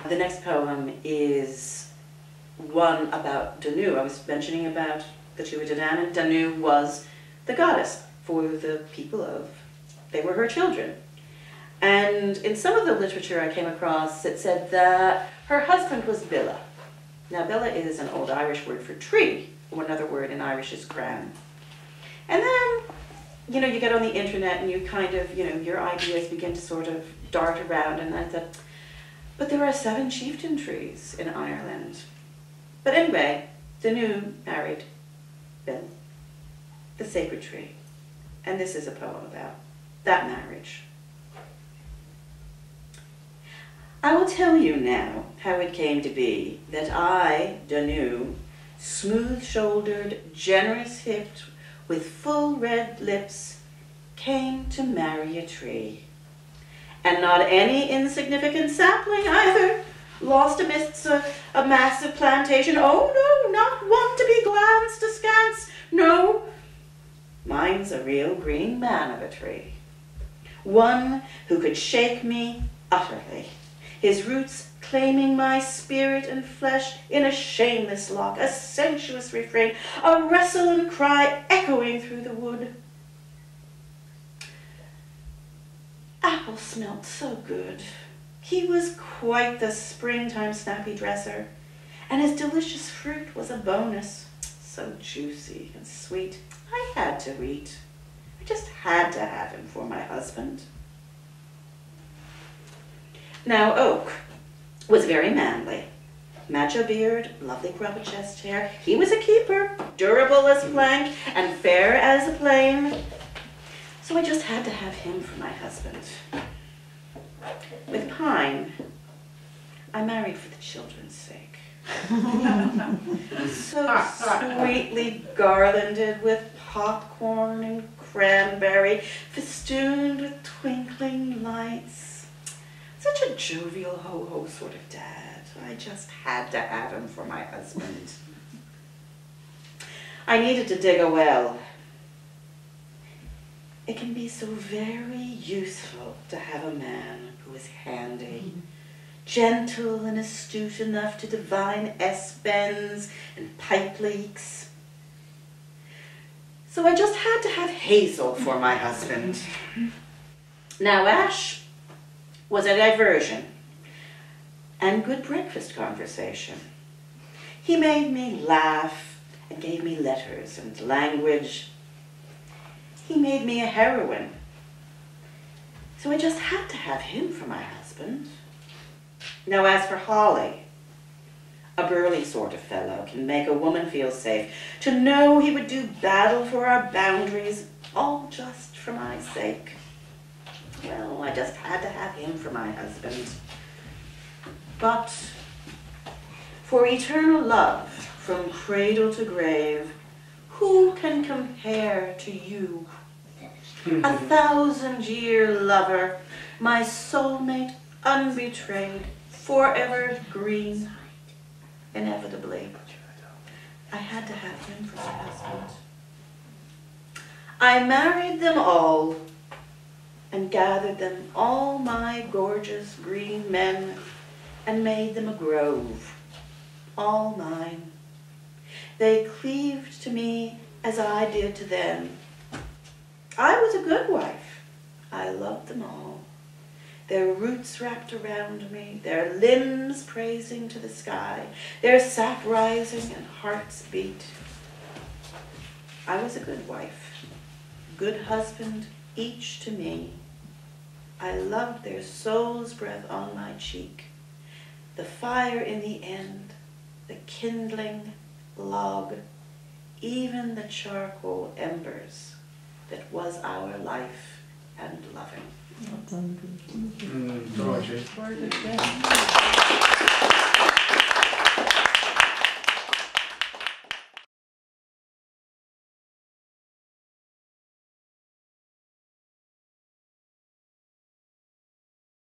The next poem is one about Danu. I was mentioning about the two of Danu, and Danu was the goddess for the people of, they were her children. And in some of the literature I came across, it said that her husband was Billa. Now Billa is an old Irish word for tree, or another word in Irish is cran. And then, you know, you get on the internet and you kind of, you know, your ideas begin to sort of dart around, and I thought, but there are 7 chieftain trees in Ireland. But anyway, Danu married Bill, the sacred tree. And this is a poem about that marriage. I will tell you now how it came to be that I, Danu, smooth-shouldered, generous-hipped, with full red lips, came to marry a tree. And not any insignificant sapling either, lost amidst a massive plantation. Oh no, not one to be glanced askance, no. Mine's a real green man of a tree, one who could shake me utterly, his roots claiming my spirit and flesh in a shameless lock, a sensuous refrain, a rustle and cry echoing through the wood. Apple smelt so good. He was quite the springtime snappy dresser, and his delicious fruit was a bonus, so juicy and sweet. I had to eat. I just had to have him for my husband. Now Oak was very manly. Macho beard, lovely crop of chest hair. He was a keeper, durable as a plank and fair as a plane. So I just had to have him for my husband. With Pine, I married for the children's sake. So sweetly garlanded with popcorn and cranberry, festooned with twinkling lights. Such a jovial ho-ho sort of dad. I just had to have him for my husband. I needed to dig a well. It can be so very useful to have a man who is handy, gentle and astute enough to divine S-bends and pipe leaks. So I just had to have Hazel for my husband. Now Ash was a diversion and good breakfast conversation. He made me laugh and gave me letters and language. He made me a heroine. So I just had to have him for my husband. Now as for Holly, a burly sort of fellow can make a woman feel safe, to know he would do battle for our boundaries, all just for my sake. Well, I just had to have him for my husband. But for eternal love, from cradle to grave, who can compare to you? 1,000-year lover, my soulmate unbetrayed, forever green, inevitably. I had to have him for my husband. I married them all and gathered them, all my gorgeous green men, and made them a grove, all mine. They cleaved to me as I did to them. I was a good wife. I loved them all. Their roots wrapped around me, their limbs praising to the sky, their sap rising and hearts beat. I was a good wife, good husband, each to me. I loved their soul's breath on my cheek, the fire in the end, the kindling log, even the charcoal embers that was our life and loving. Gorgeous.